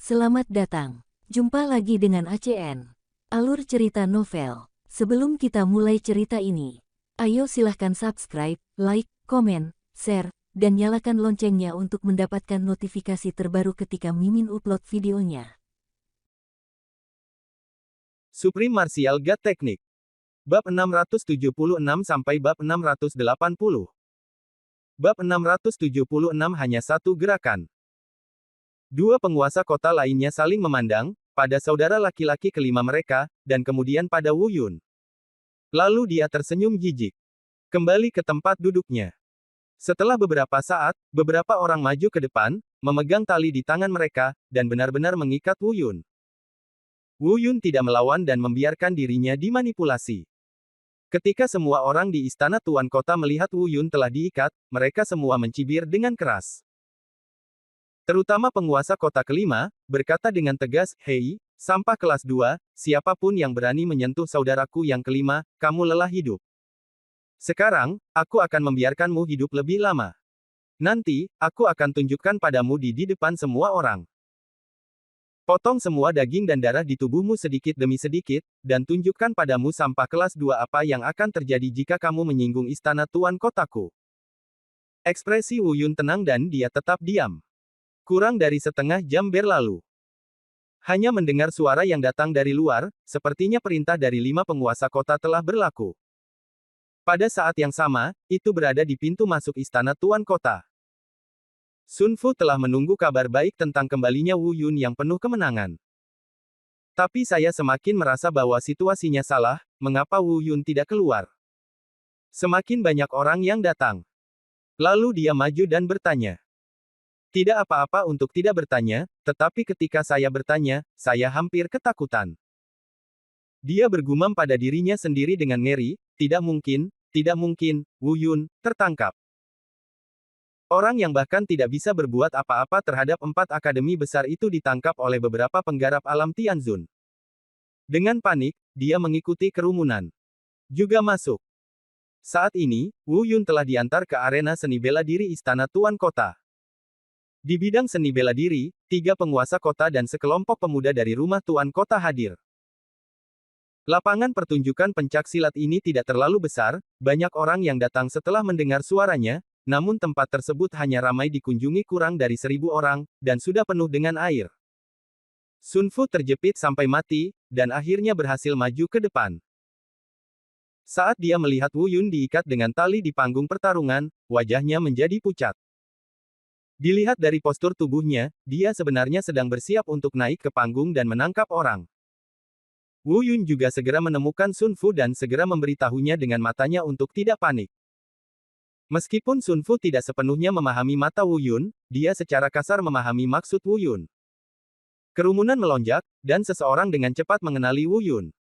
Selamat datang. Jumpa lagi dengan ACN. Alur cerita novel. Sebelum kita mulai cerita ini, ayo silahkan subscribe, like, komen, share, dan nyalakan loncengnya untuk mendapatkan notifikasi terbaru ketika Mimin upload videonya. Supreme Martial God Technique. Bab 676 sampai bab 680. Bab 676 hanya satu gerakan. Dua penguasa kota lainnya saling memandang, pada saudara laki-laki kelima mereka, dan kemudian pada Wu Yun. Lalu dia tersenyum jijik. Kembali ke tempat duduknya. Setelah beberapa saat, beberapa orang maju ke depan, memegang tali di tangan mereka, dan benar-benar mengikat Wu Yun. Wu Yun tidak melawan dan membiarkan dirinya dimanipulasi. Ketika semua orang di istana Tuan Kota melihat Wu Yun telah diikat, mereka semua mencibir dengan keras. Terutama penguasa kota kelima, berkata dengan tegas, "Hei, sampah kelas 2, siapapun yang berani menyentuh saudaraku yang kelima, kamu lelah hidup. Sekarang, aku akan membiarkanmu hidup lebih lama. Nanti, aku akan tunjukkan padamu di depan semua orang. Potong semua daging dan darah di tubuhmu sedikit demi sedikit, dan tunjukkan padamu sampah kelas 2 apa yang akan terjadi jika kamu menyinggung istana Tuan Kotaku." Ekspresi Wu Yun tenang dan dia tetap diam. Kurang dari setengah jam berlalu. Hanya mendengar suara yang datang dari luar, sepertinya perintah dari 5 penguasa kota telah berlaku. Pada saat yang sama, itu berada di pintu masuk istana Tuan Kota. Sun Fu telah menunggu kabar baik tentang kembalinya Wu Yun yang penuh kemenangan. Tapi saya semakin merasa bahwa situasinya salah, mengapa Wu Yun tidak keluar? Semakin banyak orang yang datang. Lalu dia maju dan bertanya. Tidak apa-apa untuk tidak bertanya, tetapi ketika saya bertanya, saya hampir ketakutan. Dia bergumam pada dirinya sendiri dengan ngeri, tidak mungkin, Wu Yun tertangkap. Orang yang bahkan tidak bisa berbuat apa-apa terhadap 4 akademi besar itu ditangkap oleh beberapa penggarap alam Tianzun. Dengan panik, dia mengikuti kerumunan. Juga masuk. Saat ini, Wu Yun telah diantar ke arena seni bela diri istana Tuan Kota. Di bidang seni bela diri, 3 penguasa kota dan sekelompok pemuda dari rumah Tuan Kota hadir. Lapangan pertunjukan pencak silat ini tidak terlalu besar, banyak orang yang datang setelah mendengar suaranya, namun tempat tersebut hanya ramai dikunjungi kurang dari 1.000 orang, dan sudah penuh dengan air. Sun Fu terjepit sampai mati, dan akhirnya berhasil maju ke depan. Saat dia melihat Wu Yun diikat dengan tali di panggung pertarungan, wajahnya menjadi pucat. Dilihat dari postur tubuhnya, dia sebenarnya sedang bersiap untuk naik ke panggung dan menangkap orang. Wu Yun juga segera menemukan Sun Fu dan segera memberitahunya dengan matanya untuk tidak panik. Meskipun Sun Fu tidak sepenuhnya memahami mata Wu Yun, dia secara kasar memahami maksud Wu Yun. Kerumunan melonjak, dan seseorang dengan cepat mengenali Wu Yun.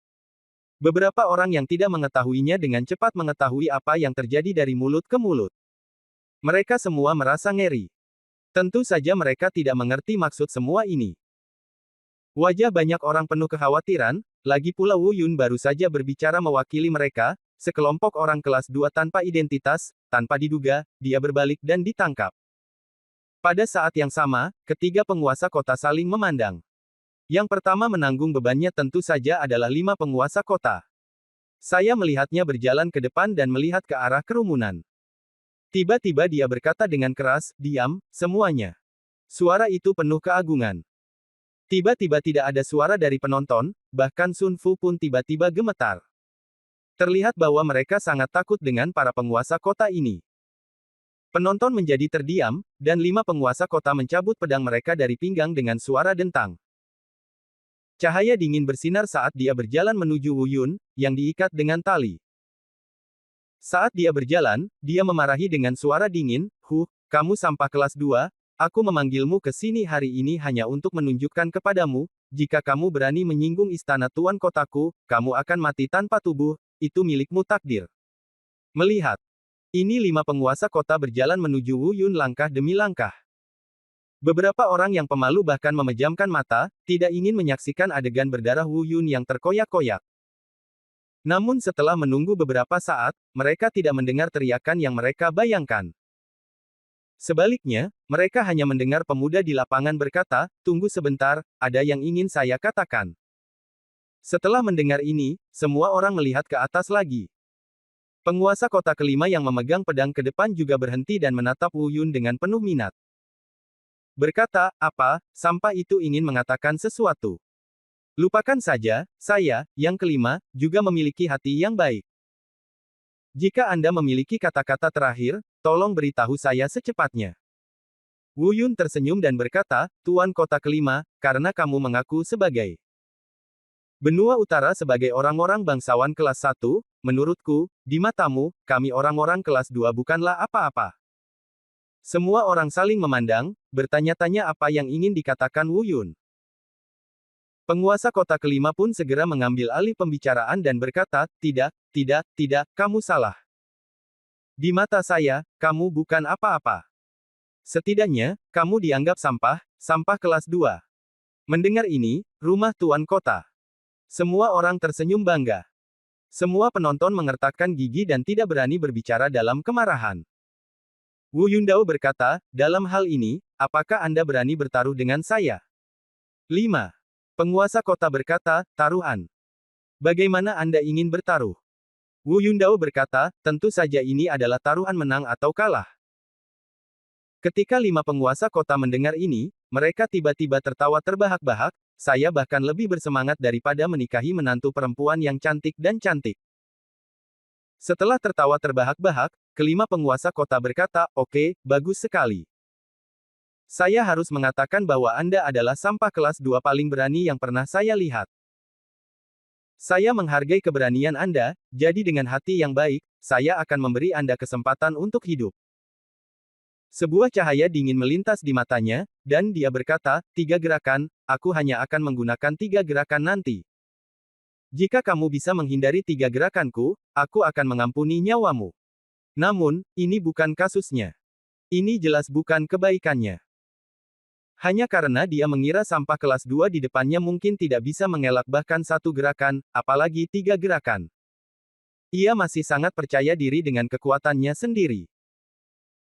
Beberapa orang yang tidak mengetahuinya dengan cepat mengetahui apa yang terjadi dari mulut ke mulut. Mereka semua merasa ngeri. Tentu saja mereka tidak mengerti maksud semua ini. Wajah banyak orang penuh kekhawatiran, lagi pula Wu Yun baru saja berbicara mewakili mereka, sekelompok orang kelas 2 tanpa identitas, tanpa diduga, dia berbalik dan ditangkap. Pada saat yang sama, ketiga penguasa kota saling memandang. Yang pertama menanggung bebannya tentu saja adalah 5 penguasa kota. Saya melihatnya berjalan ke depan dan melihat ke arah kerumunan. Tiba-tiba dia berkata dengan keras, "Diam, semuanya." Suara itu penuh keagungan. Tiba-tiba tidak ada suara dari penonton, bahkan Sun Fu pun tiba-tiba gemetar. Terlihat bahwa mereka sangat takut dengan para penguasa kota ini. Penonton menjadi terdiam, dan 5 penguasa kota mencabut pedang mereka dari pinggang dengan suara dentang. Cahaya dingin bersinar saat dia berjalan menuju Wu Yun, yang diikat dengan tali. Saat dia berjalan, dia memarahi dengan suara dingin, kamu sampah kelas 2, aku memanggilmu ke sini hari ini hanya untuk menunjukkan kepadamu, jika kamu berani menyinggung istana Tuan Kotaku, kamu akan mati tanpa tubuh, itu milikmu takdir." Melihat ini 5 penguasa kota berjalan menuju Wu Yun langkah demi langkah. Beberapa orang yang pemalu bahkan memejamkan mata, tidak ingin menyaksikan adegan berdarah Wu Yun yang terkoyak-koyak. Namun setelah menunggu beberapa saat, mereka tidak mendengar teriakan yang mereka bayangkan. Sebaliknya, mereka hanya mendengar pemuda di lapangan berkata, "Tunggu sebentar, ada yang ingin saya katakan." Setelah mendengar ini, semua orang melihat ke atas lagi. Penguasa kota kelima yang memegang pedang ke depan juga berhenti dan menatap Wu Yun dengan penuh minat. Berkata, "Apa, sampah itu ingin mengatakan sesuatu? Lupakan saja, saya, yang kelima, juga memiliki hati yang baik. Jika Anda memiliki kata-kata terakhir, tolong beritahu saya secepatnya." Wu Yun tersenyum dan berkata, "Tuan kota kelima, karena kamu mengaku sebagai benua utara sebagai orang-orang bangsawan kelas 1, menurutku, di matamu, kami orang-orang kelas 2 bukanlah apa-apa." Semua orang saling memandang, bertanya-tanya apa yang ingin dikatakan Wu Yun. Penguasa kota kelima pun segera mengambil alih pembicaraan dan berkata, "Tidak, tidak, tidak, kamu salah. Di mata saya, kamu bukan apa-apa. Setidaknya, kamu dianggap sampah, sampah kelas 2. Mendengar ini, rumah tuan kota. Semua orang tersenyum bangga. Semua penonton mengertakkan gigi dan tidak berani berbicara dalam kemarahan. Wu Yundao berkata, "Dalam hal ini, apakah Anda berani bertaruh dengan saya?" 5. Penguasa kota berkata, "Taruhan. Bagaimana Anda ingin bertaruh?" Wu Yundao berkata, "Tentu saja ini adalah taruhan menang atau kalah." Ketika 5 penguasa kota mendengar ini, mereka tiba-tiba tertawa terbahak-bahak, "Saya bahkan lebih bersemangat daripada menikahi menantu perempuan yang cantik dan cantik." Setelah tertawa terbahak-bahak, kelima penguasa kota berkata, "Oke, bagus sekali. Saya harus mengatakan bahwa Anda adalah sampah kelas 2 paling berani yang pernah saya lihat. Saya menghargai keberanian Anda, jadi dengan hati yang baik, saya akan memberi Anda kesempatan untuk hidup." Sebuah cahaya dingin melintas di matanya, dan dia berkata, "3 gerakan, aku hanya akan menggunakan 3 gerakan nanti. Jika kamu bisa menghindari 3 gerakanku, aku akan mengampuni nyawamu. Namun, ini bukan kasusnya. Ini jelas bukan kebaikannya." Hanya karena dia mengira sampah kelas 2 di depannya mungkin tidak bisa mengelak bahkan 1 gerakan, apalagi 3 gerakan. Ia masih sangat percaya diri dengan kekuatannya sendiri.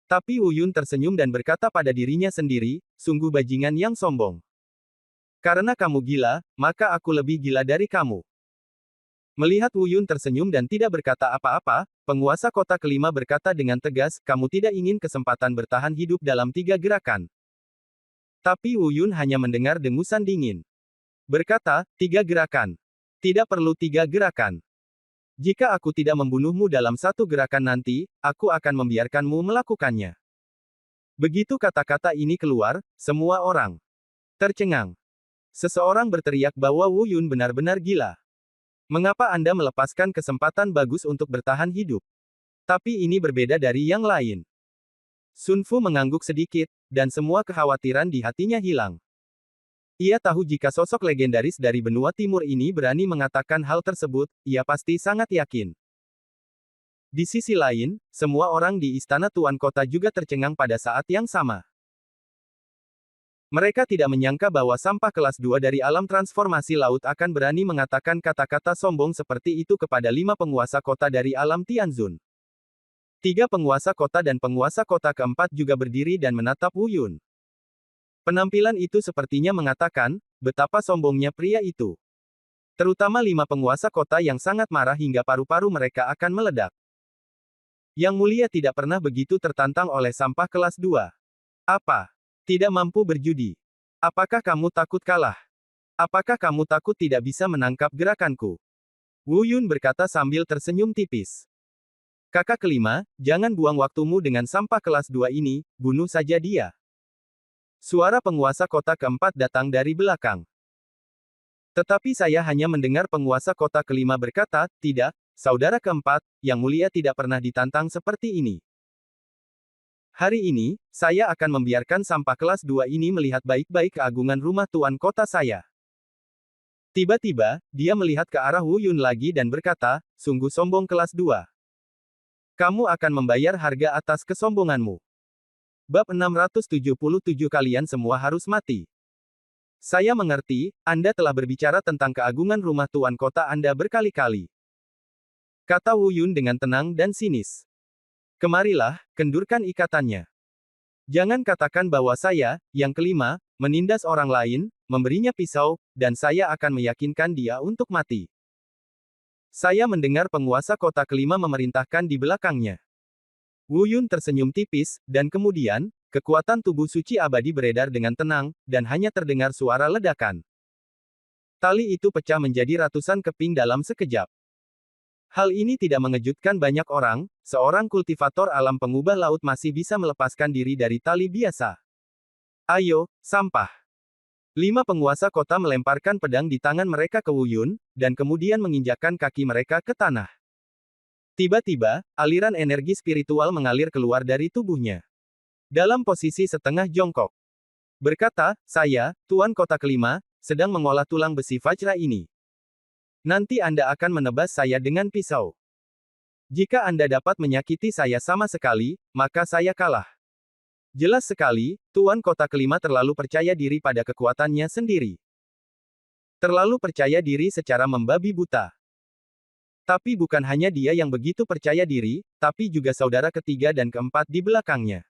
Tapi Wu Yun tersenyum dan berkata pada dirinya sendiri, "Sungguh bajingan yang sombong. Karena kamu gila, maka aku lebih gila dari kamu." Melihat Wu Yun tersenyum dan tidak berkata apa-apa, penguasa kota kelima berkata dengan tegas, "Kamu tidak ingin kesempatan bertahan hidup dalam 3 gerakan." Tapi Wu Yun hanya mendengar dengusan dingin. Berkata, "3 gerakan. Tidak perlu 3 gerakan. Jika aku tidak membunuhmu dalam 1 gerakan nanti, aku akan membiarkanmu melakukannya." Begitu kata-kata ini keluar, semua orang tercengang. Seseorang berteriak bahwa Wu Yun benar-benar gila. "Mengapa Anda melepaskan kesempatan bagus untuk bertahan hidup? Tapi ini berbeda dari yang lain." Sun Fu mengangguk sedikit, dan semua kekhawatiran di hatinya hilang. Ia tahu jika sosok legendaris dari benua timur ini berani mengatakan hal tersebut, ia pasti sangat yakin. Di sisi lain, semua orang di istana tuan kota juga tercengang pada saat yang sama. Mereka tidak menyangka bahwa sampah kelas 2 dari alam transformasi laut akan berani mengatakan kata-kata sombong seperti itu kepada 5 penguasa kota dari alam Tianzun. 3 penguasa kota dan penguasa kota keempat juga berdiri dan menatap Wu Yun. Penampilan itu sepertinya mengatakan, betapa sombongnya pria itu. Terutama 5 penguasa kota yang sangat marah hingga paru-paru mereka akan meledak. Yang mulia tidak pernah begitu tertantang oleh sampah kelas 2. Apa? Tidak mampu berjudi? Apakah kamu takut kalah? Apakah kamu takut tidak bisa menangkap gerakanku?" Wu Yun berkata sambil tersenyum tipis. "Kakak kelima, jangan buang waktumu dengan sampah kelas 2 ini, bunuh saja dia." Suara penguasa kota keempat datang dari belakang. Tetapi saya hanya mendengar penguasa kota kelima berkata, "Tidak, saudara keempat, yang mulia tidak pernah ditantang seperti ini. Hari ini, saya akan membiarkan sampah kelas 2 ini melihat baik-baik keagungan rumah tuan kota saya." Tiba-tiba, dia melihat ke arah Wu Yun lagi dan berkata, "Sungguh sombong kelas 2. Kamu akan membayar harga atas kesombonganmu." Bab 677 Kalian semua harus mati. Saya mengerti, Anda telah berbicara tentang keagungan rumah tuan kota Anda berkali-kali. Kata Wu Yun dengan tenang dan sinis. "Kemarilah, kendurkan ikatannya." Jangan katakan bahwa saya, yang kelima, menindas orang lain, memberinya pisau, dan saya akan meyakinkan dia untuk mati. Saya mendengar penguasa kota kelima memerintahkan di belakangnya. Wu Yun tersenyum tipis, dan kemudian, kekuatan tubuh suci abadi beredar dengan tenang, dan hanya terdengar suara ledakan. Tali itu pecah menjadi ratusan keping dalam sekejap. Hal ini tidak mengejutkan banyak orang, seorang kultivator alam pengubah laut masih bisa melepaskan diri dari tali biasa. Ayo, sampah. 5 penguasa kota melemparkan pedang di tangan mereka ke Wu Yun, dan kemudian menginjakkan kaki mereka ke tanah. Tiba-tiba, aliran energi spiritual mengalir keluar dari tubuhnya. Dalam posisi setengah jongkok. Berkata, saya, Tuan Kota Kelima, sedang mengolah tulang besi Vajra ini. Nanti Anda akan menebas saya dengan pisau. Jika Anda dapat menyakiti saya sama sekali, maka saya kalah. Jelas sekali, Tuan Kota Kelima terlalu percaya diri pada kekuatannya sendiri. Terlalu percaya diri secara membabi buta. Tapi bukan hanya dia yang begitu percaya diri, tapi juga saudara ketiga dan keempat di belakangnya.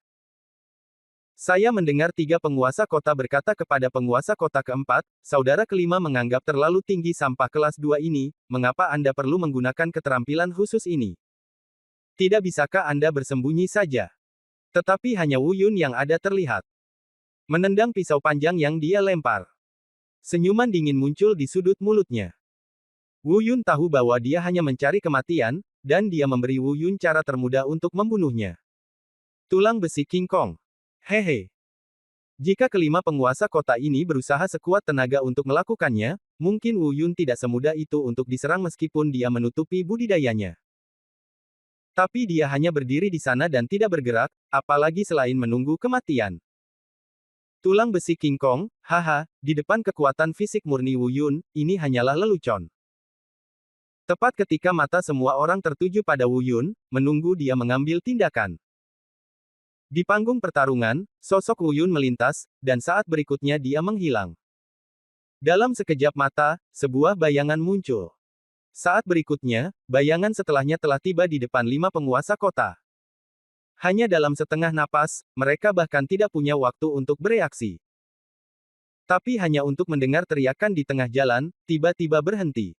Saya mendengar 3 penguasa kota berkata kepada penguasa kota keempat, saudara kelima menganggap terlalu tinggi sampah kelas 2 ini, mengapa Anda perlu menggunakan keterampilan khusus ini? Tidak bisakah Anda bersembunyi saja? Tetapi hanya Wu Yun yang ada terlihat. Menendang pisau panjang yang dia lempar. Senyuman dingin muncul di sudut mulutnya. Wu Yun tahu bahwa dia hanya mencari kematian, dan dia memberi Wu Yun cara termudah untuk membunuhnya. Tulang besi King Kong. Hehe. Jika kelima penguasa kota ini berusaha sekuat tenaga untuk melakukannya, mungkin Wu Yun tidak semudah itu untuk diserang meskipun dia menutupi budidayanya. Tapi dia hanya berdiri di sana dan tidak bergerak, apalagi selain menunggu kematian. Tulang besi King Kong, haha, di depan kekuatan fisik murni Wu Yun, ini hanyalah lelucon. Tepat ketika mata semua orang tertuju pada Wu Yun, menunggu dia mengambil tindakan. Di panggung pertarungan, sosok Wu Yun melintas, dan saat berikutnya dia menghilang. Dalam sekejap mata, sebuah bayangan muncul. Saat berikutnya, bayangan setelahnya telah tiba di depan 5 penguasa kota. Hanya dalam setengah napas, mereka bahkan tidak punya waktu untuk bereaksi. Tapi hanya untuk mendengar teriakan di tengah jalan, tiba-tiba berhenti.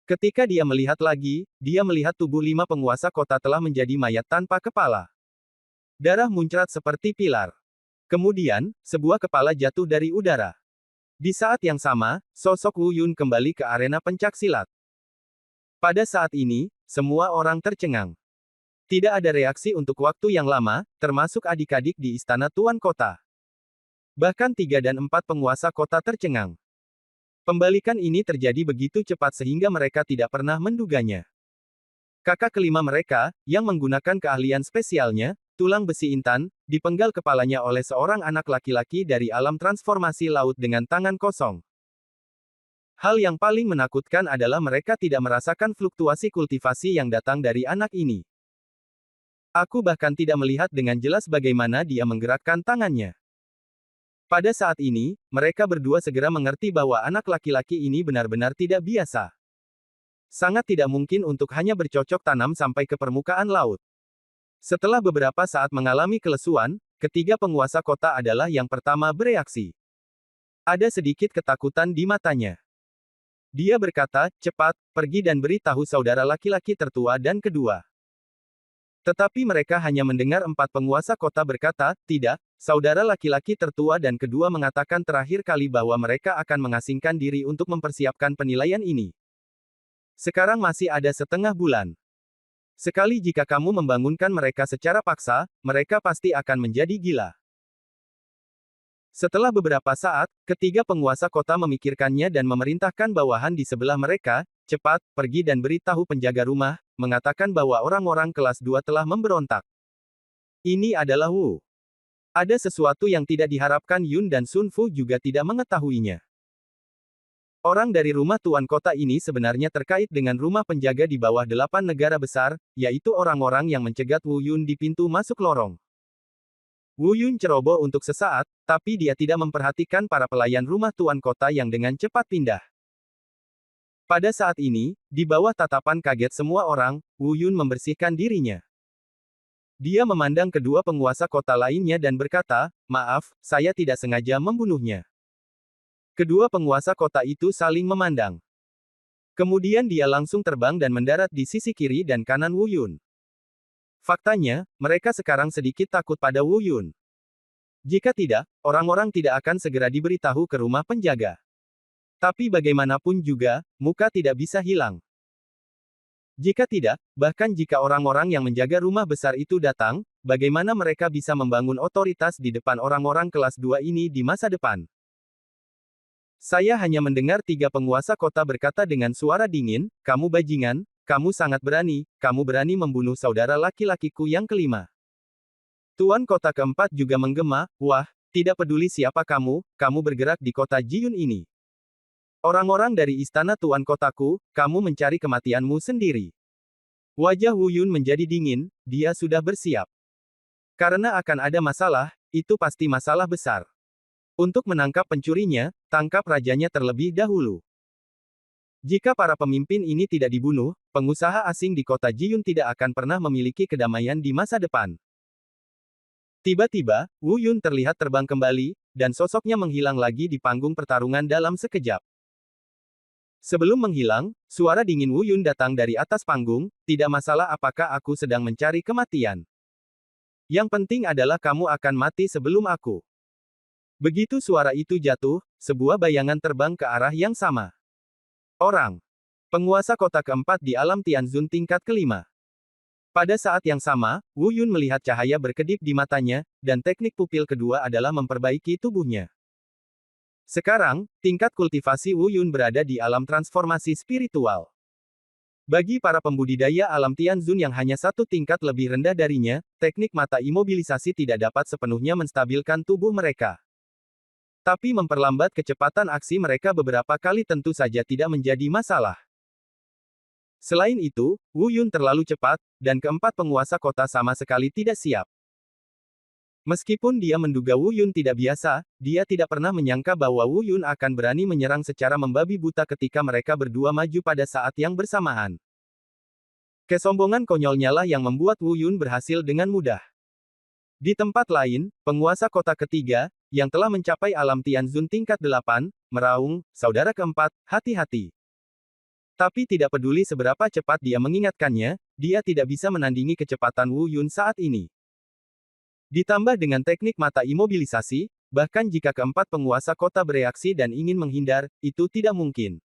Ketika dia melihat lagi, dia melihat tubuh 5 penguasa kota telah menjadi mayat tanpa kepala. Darah muncrat seperti pilar. Kemudian, sebuah kepala jatuh dari udara. Di saat yang sama, sosok Wu Yun kembali ke arena pencaksilat. Pada saat ini, semua orang tercengang. Tidak ada reaksi untuk waktu yang lama, termasuk adik-adik di istana Tuan Kota. Bahkan 3 dan 4 penguasa kota tercengang. Pembalikan ini terjadi begitu cepat sehingga mereka tidak pernah menduganya. Kakak kelima mereka, yang menggunakan keahlian spesialnya, tulang besi intan, dipenggal kepalanya oleh seorang anak laki-laki dari alam transformasi laut dengan tangan kosong. Hal yang paling menakutkan adalah mereka tidak merasakan fluktuasi kultivasi yang datang dari anak ini. Aku bahkan tidak melihat dengan jelas bagaimana dia menggerakkan tangannya. Pada saat ini, mereka berdua segera mengerti bahwa anak laki-laki ini benar-benar tidak biasa. Sangat tidak mungkin untuk hanya bercocok tanam sampai ke permukaan laut. Setelah beberapa saat mengalami kelesuan, ketiga penguasa kota adalah yang pertama bereaksi. Ada sedikit ketakutan di matanya. Dia berkata, cepat, pergi dan beritahu saudara laki-laki tertua dan kedua. Tetapi mereka hanya mendengar 4 penguasa kota berkata, tidak, saudara laki-laki tertua dan kedua mengatakan terakhir kali bahwa mereka akan mengasingkan diri untuk mempersiapkan penilaian ini. Sekarang masih ada setengah bulan. Sekali jika kamu membangunkan mereka secara paksa, mereka pasti akan menjadi gila. Setelah beberapa saat, ketiga penguasa kota memikirkannya dan memerintahkan bawahan di sebelah mereka, cepat, pergi dan beritahu penjaga rumah, mengatakan bahwa orang-orang kelas 2 telah memberontak. Ini adalah Wu. Ada sesuatu yang tidak diharapkan Yun dan Sun Fu juga tidak mengetahuinya. Orang dari rumah tuan kota ini sebenarnya terkait dengan rumah penjaga di bawah 8 negara besar, yaitu orang-orang yang mencegat Wu Yun di pintu masuk lorong. Wu Yun ceroboh untuk sesaat, tapi dia tidak memperhatikan para pelayan rumah tuan kota yang dengan cepat pindah. Pada saat ini, di bawah tatapan kaget semua orang, Wu Yun membersihkan dirinya. Dia memandang kedua penguasa kota lainnya dan berkata, "Maaf, saya tidak sengaja membunuhnya." Kedua penguasa kota itu saling memandang. Kemudian dia langsung terbang dan mendarat di sisi kiri dan kanan Wu Yun. Faktanya, mereka sekarang sedikit takut pada Wu Yun. Jika tidak, orang-orang tidak akan segera diberitahu ke rumah penjaga. Tapi bagaimanapun juga, muka tidak bisa hilang. Jika tidak, bahkan jika orang-orang yang menjaga rumah besar itu datang, bagaimana mereka bisa membangun otoritas di depan orang-orang kelas 2 ini di masa depan? Saya hanya mendengar tiga penguasa kota berkata dengan suara dingin, "Kamu bajingan, kamu sangat berani, kamu berani membunuh saudara laki-lakiku yang kelima." Tuan kota keempat juga menggema, "Wah, tidak peduli siapa kamu, kamu bergerak di kota Jiyun ini. Orang-orang dari istana Tuan Kotaku, kamu mencari kematianmu sendiri." Wajah Wu Yun menjadi dingin, dia sudah bersiap. Karena akan ada masalah, itu pasti masalah besar. Untuk menangkap pencurinya, tangkap rajanya terlebih dahulu. Jika para pemimpin ini tidak dibunuh, pengusaha asing di kota Jiyun tidak akan pernah memiliki kedamaian di masa depan. Tiba-tiba, Wu Yun terlihat terbang kembali, dan sosoknya menghilang lagi di panggung pertarungan dalam sekejap. Sebelum menghilang, suara dingin Wu Yun datang dari atas panggung, "Tidak masalah apakah aku sedang mencari kematian. Yang penting adalah kamu akan mati sebelum aku." Begitu suara itu jatuh, sebuah bayangan terbang ke arah yang sama. Orang. Penguasa kota keempat di alam Tianzun tingkat kelima. Pada saat yang sama, Wu Yun melihat cahaya berkedip di matanya, dan teknik pupil kedua adalah memperbaiki tubuhnya. Sekarang, tingkat kultivasi Wu Yun berada di alam transformasi spiritual. Bagi para pembudidaya alam Tianzun yang hanya satu tingkat lebih rendah darinya, teknik mata imobilisasi tidak dapat sepenuhnya menstabilkan tubuh mereka. Tapi memperlambat kecepatan aksi mereka beberapa kali tentu saja tidak menjadi masalah. Selain itu, Wu Yun terlalu cepat, dan keempat penguasa kota sama sekali tidak siap. Meskipun dia menduga Wu Yun tidak biasa, dia tidak pernah menyangka bahwa Wu Yun akan berani menyerang secara membabi buta ketika mereka berdua maju pada saat yang bersamaan. Kesombongan konyolnya lah yang membuat Wu Yun berhasil dengan mudah. Di tempat lain, penguasa kota ketiga, yang telah mencapai alam Tianzun tingkat 8, meraung, "Saudara keempat, hati-hati." Tapi tidak peduli seberapa cepat dia mengingatkannya, dia tidak bisa menandingi kecepatan Wu Yun saat ini. Ditambah dengan teknik mata imobilisasi, bahkan jika keempat penguasa kota bereaksi dan ingin menghindar, itu tidak mungkin.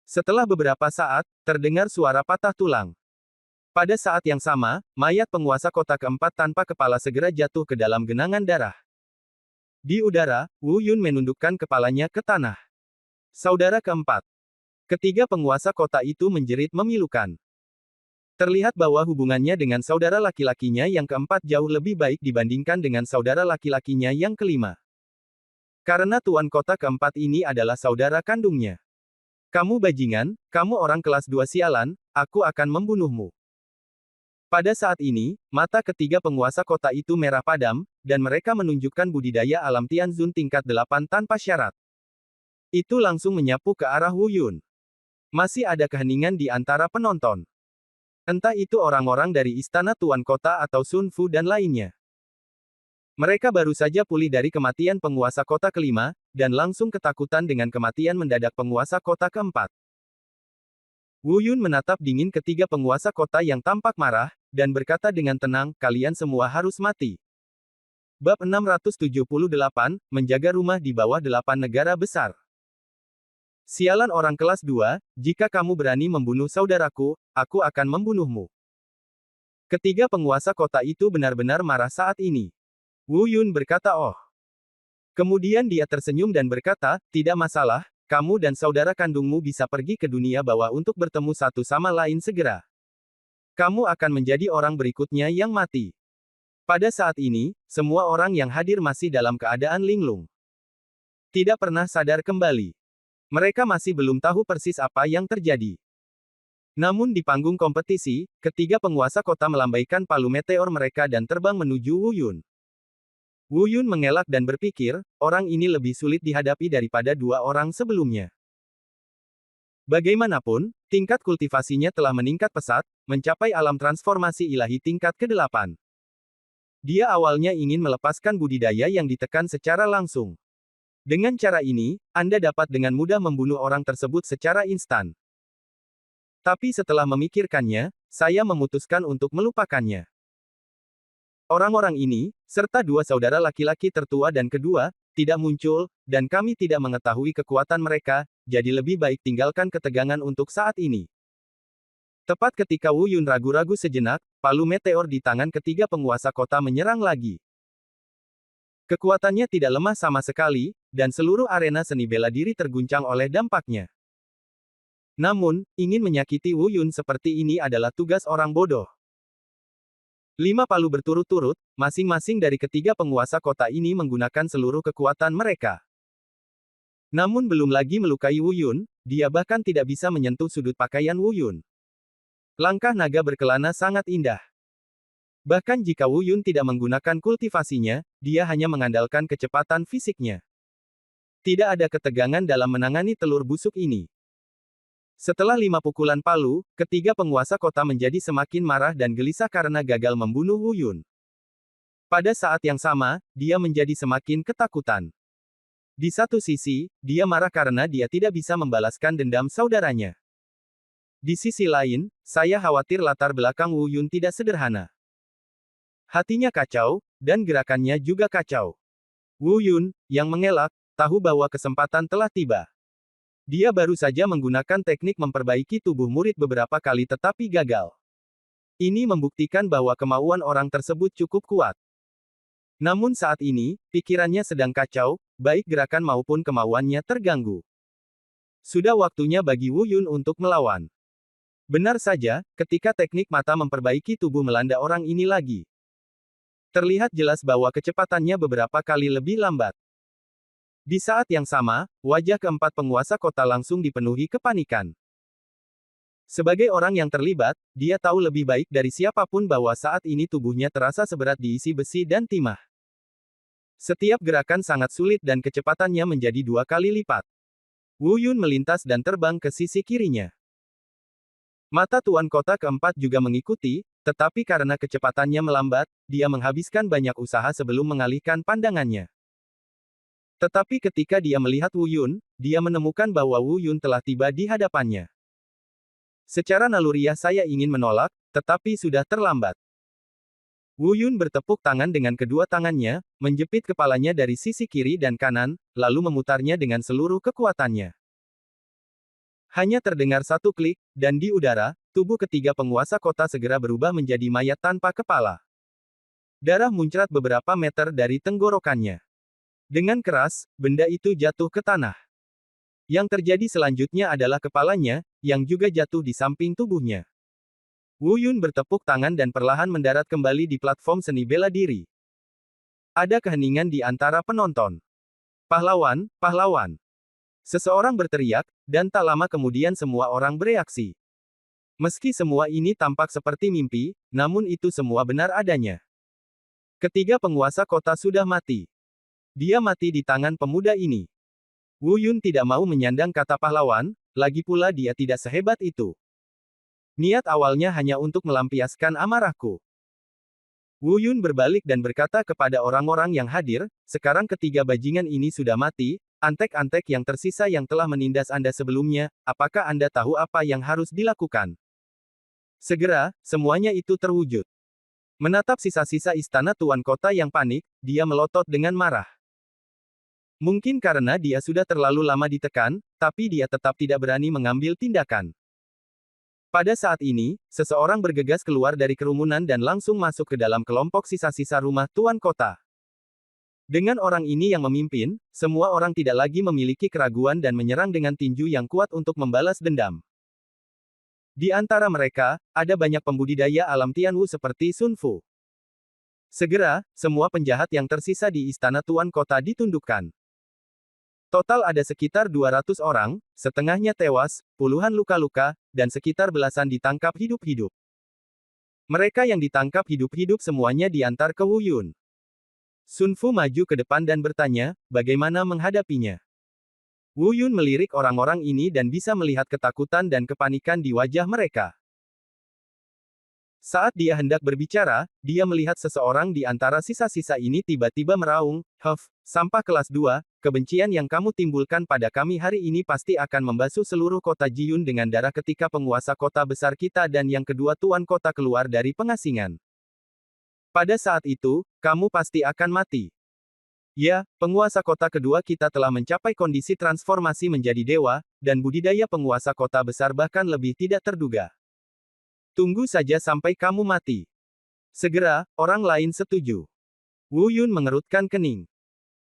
Setelah beberapa saat, terdengar suara patah tulang. Pada saat yang sama, mayat penguasa kota keempat tanpa kepala segera jatuh ke dalam genangan darah. Di udara, Wu Yun menundukkan kepalanya ke tanah. Saudara keempat. Ketiga penguasa kota itu menjerit memilukan. Terlihat bahwa hubungannya dengan saudara laki-lakinya yang keempat jauh lebih baik dibandingkan dengan saudara laki-lakinya yang kelima. Karena tuan kota keempat ini adalah saudara kandungnya. "Kamu bajingan, kamu orang kelas 2 sialan, aku akan membunuhmu." Pada saat ini, mata ketiga penguasa kota itu merah padam, dan mereka menunjukkan budidaya alam Tianzun tingkat 8 tanpa syarat. Itu langsung menyapu ke arah Wu Yun. Masih ada keheningan di antara penonton. Entah itu orang-orang dari istana tuan kota atau Sun Fu dan lainnya. Mereka baru saja pulih dari kematian penguasa kota kelima, dan langsung ketakutan dengan kematian mendadak penguasa kota keempat. Wu Yun menatap dingin ketiga penguasa kota yang tampak marah, dan berkata dengan tenang, "Kalian semua harus mati." Bab 678, Menjaga Rumah di Bawah 8 Negara Besar. Sialan orang kelas 2, jika kamu berani membunuh saudaraku, aku akan membunuhmu. Ketiga penguasa kota itu benar-benar marah saat ini. Wu Yun berkata, "Oh." Kemudian dia tersenyum dan berkata, "Tidak masalah, kamu dan saudara kandungmu bisa pergi ke dunia bawah untuk bertemu satu sama lain segera. Kamu akan menjadi orang berikutnya yang mati." Pada saat ini, semua orang yang hadir masih dalam keadaan linglung. Tidak pernah sadar kembali. Mereka masih belum tahu persis apa yang terjadi. Namun di panggung kompetisi, ketiga penguasa kota melambaikan palu meteor mereka dan terbang menuju Wu Yun. Wu Yun mengelak dan berpikir, orang ini lebih sulit dihadapi daripada dua orang sebelumnya. Bagaimanapun, tingkat kultivasinya telah meningkat pesat, mencapai alam transformasi ilahi tingkat ke-8. Dia awalnya ingin melepaskan budidaya yang ditekan secara langsung. Dengan cara ini, Anda dapat dengan mudah membunuh orang tersebut secara instan. Tapi setelah memikirkannya, saya memutuskan untuk melupakannya. Orang-orang ini, serta dua saudara laki-laki tertua dan kedua, tidak muncul, dan kami tidak mengetahui kekuatan mereka, jadi lebih baik tinggalkan ketegangan untuk saat ini. Tepat ketika Wu Yun ragu-ragu sejenak, palu meteor di tangan ketiga penguasa kota menyerang lagi. Kekuatannya tidak lemah sama sekali, dan seluruh arena seni bela diri terguncang oleh dampaknya. Namun, ingin menyakiti Wu Yun seperti ini adalah tugas orang bodoh. 5 palu berturut-turut, masing-masing dari ketiga penguasa kota ini menggunakan seluruh kekuatan mereka. Namun belum lagi melukai Wu Yun, dia bahkan tidak bisa menyentuh sudut pakaian Wu Yun. Langkah naga berkelana sangat indah. Bahkan jika Wu Yun tidak menggunakan kultivasinya, dia hanya mengandalkan kecepatan fisiknya. Tidak ada ketegangan dalam menangani telur busuk ini. Setelah 5 pukulan palu, ketiga penguasa kota menjadi semakin marah dan gelisah karena gagal membunuh Wu Yun. Pada saat yang sama, dia menjadi semakin ketakutan. Di satu sisi, dia marah karena dia tidak bisa membalaskan dendam saudaranya. Di sisi lain, saya khawatir latar belakang Wu Yun tidak sederhana. Hatinya kacau, dan gerakannya juga kacau. Wu Yun, yang mengelak, tahu bahwa kesempatan telah tiba. Dia baru saja menggunakan teknik memperbaiki tubuh murid beberapa kali tetapi gagal. Ini membuktikan bahwa kemauan orang tersebut cukup kuat. Namun saat ini, pikirannya sedang kacau, baik gerakan maupun kemauannya terganggu. Sudah waktunya bagi Wu Yun untuk melawan. Benar saja, ketika teknik mata memperbaiki tubuh melanda orang ini lagi. Terlihat jelas bahwa kecepatannya beberapa kali lebih lambat. Di saat yang sama, wajah keempat penguasa kota langsung dipenuhi kepanikan. Sebagai orang yang terlibat, dia tahu lebih baik dari siapapun bahwa saat ini tubuhnya terasa seberat diisi besi dan timah. Setiap gerakan sangat sulit dan kecepatannya menjadi 2 kali lipat. Wu Yun melintas dan terbang ke sisi kirinya. Mata tuan kota keempat juga mengikuti, tetapi karena kecepatannya melambat, dia menghabiskan banyak usaha sebelum mengalihkan pandangannya. Tetapi ketika dia melihat Wu Yun, dia menemukan bahwa Wu Yun telah tiba di hadapannya. Secara naluriah saya ingin menolak, tetapi sudah terlambat. Wu Yun bertepuk tangan dengan kedua tangannya, menjepit kepalanya dari sisi kiri dan kanan, lalu memutarnya dengan seluruh kekuatannya. Hanya terdengar satu klik, dan di udara, tubuh ketiga penguasa kota segera berubah menjadi mayat tanpa kepala. Darah muncrat beberapa meter dari tenggorokannya. Dengan keras, benda itu jatuh ke tanah. Yang terjadi selanjutnya adalah kepalanya, yang juga jatuh di samping tubuhnya. Wu Yun bertepuk tangan dan perlahan mendarat kembali di platform seni bela diri. Ada keheningan di antara penonton. Pahlawan, pahlawan. Seseorang berteriak, dan tak lama kemudian semua orang bereaksi. Meski semua ini tampak seperti mimpi, namun itu semua benar adanya. Ketiga penguasa kota sudah mati. Dia mati di tangan pemuda ini. Wu Yun tidak mau menyandang kata pahlawan, lagi pula dia tidak sehebat itu. Niat awalnya hanya untuk melampiaskan amarahku. Wu Yun berbalik dan berkata kepada orang-orang yang hadir, sekarang ketiga bajingan ini sudah mati, antek-antek yang tersisa yang telah menindas Anda sebelumnya, apakah Anda tahu apa yang harus dilakukan? Segera, semuanya itu terwujud. Menatap sisa-sisa istana tuan kota yang panik, dia melotot dengan marah. Mungkin karena dia sudah terlalu lama ditekan, tapi dia tetap tidak berani mengambil tindakan. Pada saat ini, seseorang bergegas keluar dari kerumunan dan langsung masuk ke dalam kelompok sisa-sisa rumah tuan kota. Dengan orang ini yang memimpin, semua orang tidak lagi memiliki keraguan dan menyerang dengan tinju yang kuat untuk membalas dendam. Di antara mereka, ada banyak pembudidaya alam Tianwu seperti Sun Fu. Segera, semua penjahat yang tersisa di istana tuan kota ditundukkan. Total ada sekitar 200 orang, setengahnya tewas, puluhan luka-luka, dan sekitar belasan ditangkap hidup-hidup. Mereka yang ditangkap hidup-hidup semuanya diantar ke Wu Yun. Sun Fu maju ke depan dan bertanya, bagaimana menghadapinya? Wu Yun melirik orang-orang ini dan bisa melihat ketakutan dan kepanikan di wajah mereka. Saat dia hendak berbicara, dia melihat seseorang di antara sisa-sisa ini tiba-tiba meraung, "Huff, sampah kelas 2, kebencian yang kamu timbulkan pada kami hari ini pasti akan membasuh seluruh kota Jiyun dengan darah ketika penguasa kota besar kita dan yang kedua tuan kota keluar dari pengasingan. Pada saat itu, kamu pasti akan mati." Ya, penguasa kota kedua kita telah mencapai kondisi transformasi menjadi dewa, dan budidaya penguasa kota besar bahkan lebih tidak terduga. Tunggu saja sampai kamu mati. Segera, orang lain setuju. Wu Yun mengerutkan kening.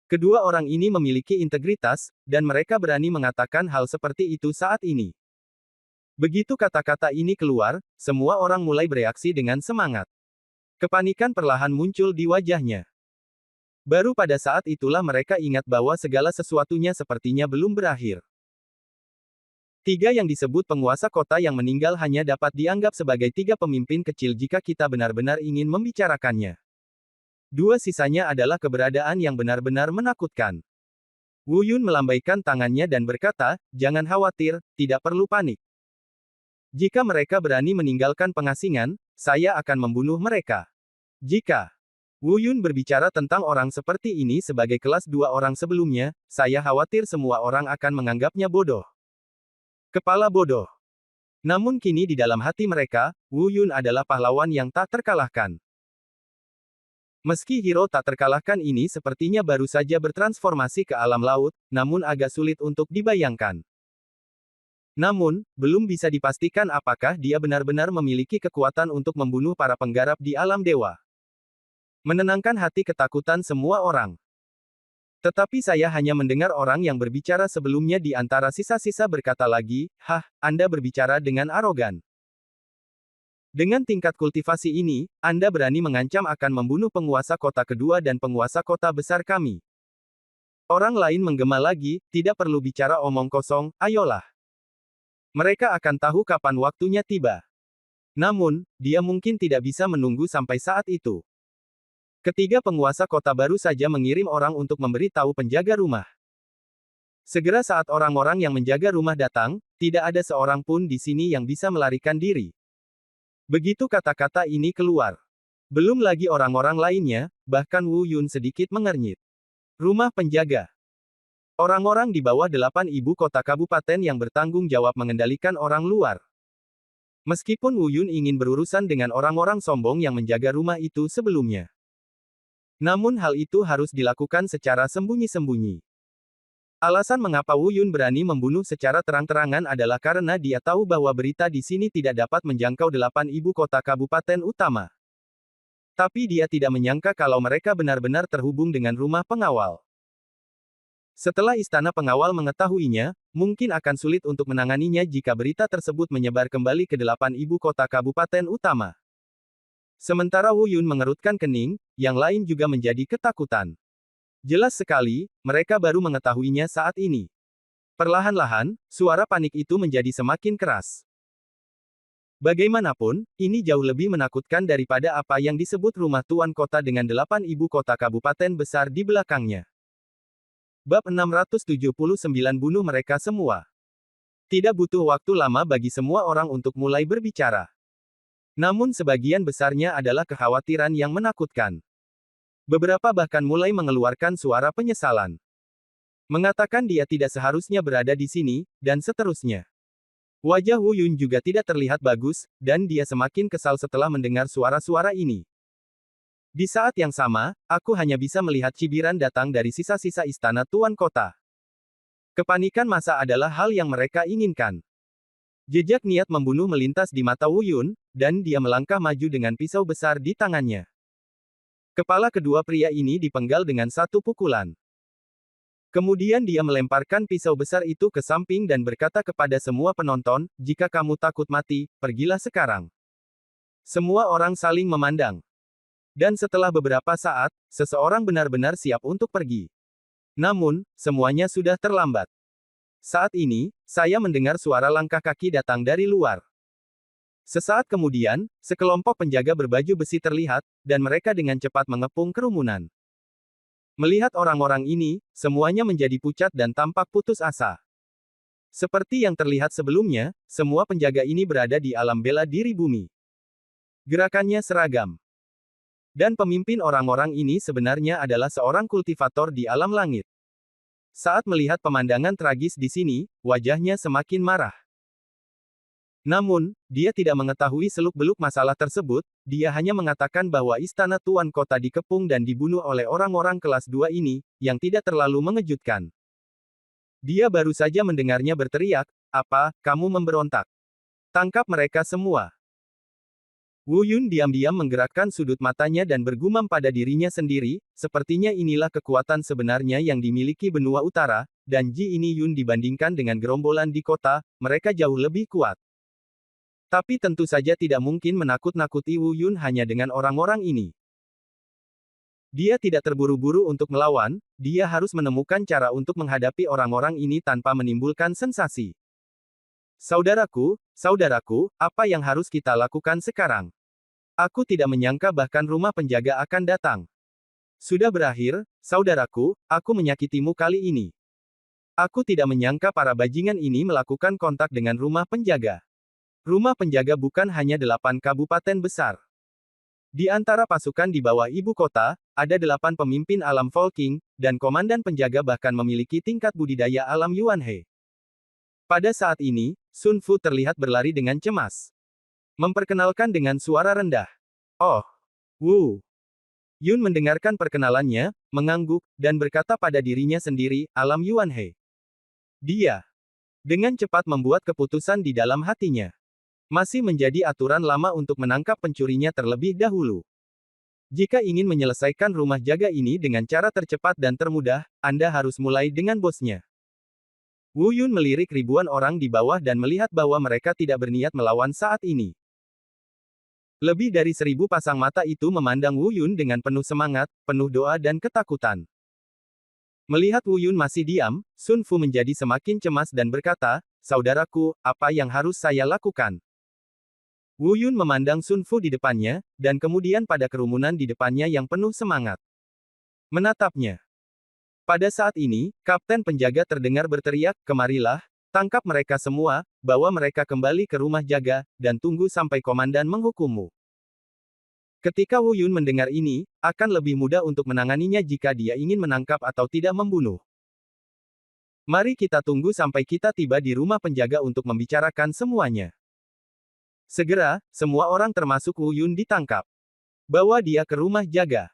Kedua orang ini memiliki integritas, dan mereka berani mengatakan hal seperti itu saat ini. Begitu kata-kata ini keluar, semua orang mulai bereaksi dengan semangat. Kepanikan perlahan muncul di wajahnya. Baru pada saat itulah mereka ingat bahwa segala sesuatunya sepertinya belum berakhir. Tiga yang disebut penguasa kota yang meninggal hanya dapat dianggap sebagai tiga pemimpin kecil jika kita benar-benar ingin membicarakannya. Dua sisanya adalah keberadaan yang benar-benar menakutkan. Wu Yun melambaikan tangannya dan berkata, "Jangan khawatir, tidak perlu panik. Jika mereka berani meninggalkan pengasingan, saya akan membunuh mereka. Jika Wu Yun berbicara tentang orang seperti ini sebagai kelas 2 orang sebelumnya, saya khawatir semua orang akan menganggapnya bodoh. Kepala bodoh." Namun kini di dalam hati mereka, Wu Yun adalah pahlawan yang tak terkalahkan. Meski hero tak terkalahkan ini sepertinya baru saja bertransformasi ke alam laut, namun agak sulit untuk dibayangkan. Namun, belum bisa dipastikan apakah dia benar-benar memiliki kekuatan untuk membunuh para penggarap di alam dewa. Menenangkan hati ketakutan semua orang. Tetapi saya hanya mendengar orang yang berbicara sebelumnya di antara sisa-sisa berkata lagi, "Hah, Anda berbicara dengan arogan. Dengan tingkat kultivasi ini, Anda berani mengancam akan membunuh penguasa kota kedua dan penguasa kota besar kami." Orang lain menggema lagi, "Tidak perlu bicara omong kosong, ayolah. Mereka akan tahu kapan waktunya tiba." Namun, dia mungkin tidak bisa menunggu sampai saat itu. Ketiga penguasa kota baru saja mengirim orang untuk memberi tahu penjaga rumah. Segera saat orang-orang yang menjaga rumah datang, tidak ada seorang pun di sini yang bisa melarikan diri. Begitu kata-kata ini keluar. Belum lagi orang-orang lainnya, bahkan Wu Yun sedikit mengernyit. Rumah penjaga. Orang-orang di bawah 8 ibu kota kabupaten yang bertanggung jawab mengendalikan orang luar. Meskipun Wu Yun ingin berurusan dengan orang-orang sombong yang menjaga rumah itu sebelumnya. Namun hal itu harus dilakukan secara sembunyi-sembunyi. Alasan mengapa Wu Yun berani membunuh secara terang-terangan adalah karena dia tahu bahwa berita di sini tidak dapat menjangkau 8 ibu kota kabupaten utama. Tapi dia tidak menyangka kalau mereka benar-benar terhubung dengan rumah pengawal. Setelah istana pengawal mengetahuinya, mungkin akan sulit untuk menanganinya jika berita tersebut menyebar kembali ke 8 ibu kota kabupaten utama. Sementara Wu Yun mengerutkan kening, yang lain juga menjadi ketakutan. Jelas sekali, mereka baru mengetahuinya saat ini. Perlahan-lahan, suara panik itu menjadi semakin keras. Bagaimanapun, ini jauh lebih menakutkan daripada apa yang disebut rumah tuan kota dengan 8 ibu kota kabupaten besar di belakangnya. Bab 679 bunuh mereka semua. Tidak butuh waktu lama bagi semua orang untuk mulai berbicara. Namun sebagian besarnya adalah kekhawatiran yang menakutkan. Beberapa bahkan mulai mengeluarkan suara penyesalan. Mengatakan dia tidak seharusnya berada di sini, dan seterusnya. Wajah Wu Yun juga tidak terlihat bagus, dan dia semakin kesal setelah mendengar suara-suara ini. Di saat yang sama, aku hanya bisa melihat cibiran datang dari sisa-sisa istana tuan kota. Kepanikan massa adalah hal yang mereka inginkan. Jejak niat membunuh melintas di mata Wu Yun, dan dia melangkah maju dengan pisau besar di tangannya. Kepala kedua pria ini dipenggal dengan satu pukulan. Kemudian dia melemparkan pisau besar itu ke samping dan berkata kepada semua penonton, "Jika kamu takut mati, pergilah sekarang." Semua orang saling memandang. Dan setelah beberapa saat, seseorang benar-benar siap untuk pergi. Namun, semuanya sudah terlambat. Saat ini, saya mendengar suara langkah kaki datang dari luar. Sesaat kemudian, sekelompok penjaga berbaju besi terlihat, dan mereka dengan cepat mengepung kerumunan. Melihat orang-orang ini, semuanya menjadi pucat dan tampak putus asa. Seperti yang terlihat sebelumnya, semua penjaga ini berada di alam bela diri bumi. Gerakannya seragam. Dan pemimpin orang-orang ini sebenarnya adalah seorang kultivator di alam langit. Saat melihat pemandangan tragis di sini, wajahnya semakin marah. Namun, dia tidak mengetahui seluk-beluk masalah tersebut, dia hanya mengatakan bahwa istana Tuan Kota dikepung dan dibunuh oleh orang-orang kelas 2 ini, yang tidak terlalu mengejutkan. Dia baru saja mendengarnya berteriak, "Apa, kamu memberontak? Tangkap mereka semua!" Wu Yun diam-diam menggerakkan sudut matanya dan bergumam pada dirinya sendiri, sepertinya inilah kekuatan sebenarnya yang dimiliki benua utara, dan Ji ini Yun dibandingkan dengan gerombolan di kota, mereka jauh lebih kuat. Tapi tentu saja tidak mungkin menakut-nakuti Wu Yun hanya dengan orang-orang ini. Dia tidak terburu-buru untuk melawan, dia harus menemukan cara untuk menghadapi orang-orang ini tanpa menimbulkan sensasi. Saudaraku, apa yang harus kita lakukan sekarang? Aku tidak menyangka bahkan rumah penjaga akan datang. Sudah berakhir, saudaraku, aku menyakitimu kali ini. Aku tidak menyangka para bajingan ini melakukan kontak dengan rumah penjaga. Rumah penjaga bukan hanya 8 kabupaten besar. Di antara pasukan di bawah ibu kota, ada 8 pemimpin alam Volking, dan komandan penjaga bahkan memiliki tingkat budidaya alam Yuanhe. Pada saat ini, Sun Fu terlihat berlari dengan cemas. Memperkenalkan dengan suara rendah. "Oh, Wu." Yun mendengarkan perkenalannya, mengangguk, dan berkata pada dirinya sendiri, "Alam Yuanhe." Dia dengan cepat membuat keputusan di dalam hatinya. Masih menjadi aturan lama untuk menangkap pencurinya terlebih dahulu. Jika ingin menyelesaikan rumah jaga ini dengan cara tercepat dan termudah, Anda harus mulai dengan bosnya. Wu Yun melirik ribuan orang di bawah dan melihat bahwa mereka tidak berniat melawan saat ini. Lebih dari 1000 pasang mata itu memandang Wu Yun dengan penuh semangat, penuh doa dan ketakutan. Melihat Wu Yun masih diam, Sun Fu menjadi semakin cemas dan berkata, "Saudaraku, apa yang harus saya lakukan?" Wu Yun memandang Sun Fu di depannya, dan kemudian pada kerumunan di depannya yang penuh semangat. Menatapnya. Pada saat ini, kapten penjaga terdengar berteriak, "Kemarilah, tangkap mereka semua, bawa mereka kembali ke rumah jaga, dan tunggu sampai komandan menghukummu." Ketika Wu Yun mendengar ini, akan lebih mudah untuk menanganinya jika dia ingin menangkap atau tidak membunuh. Mari kita tunggu sampai kita tiba di rumah penjaga untuk membicarakan semuanya. Segera, semua orang termasuk Wu Yun ditangkap. Bawa dia ke rumah jaga.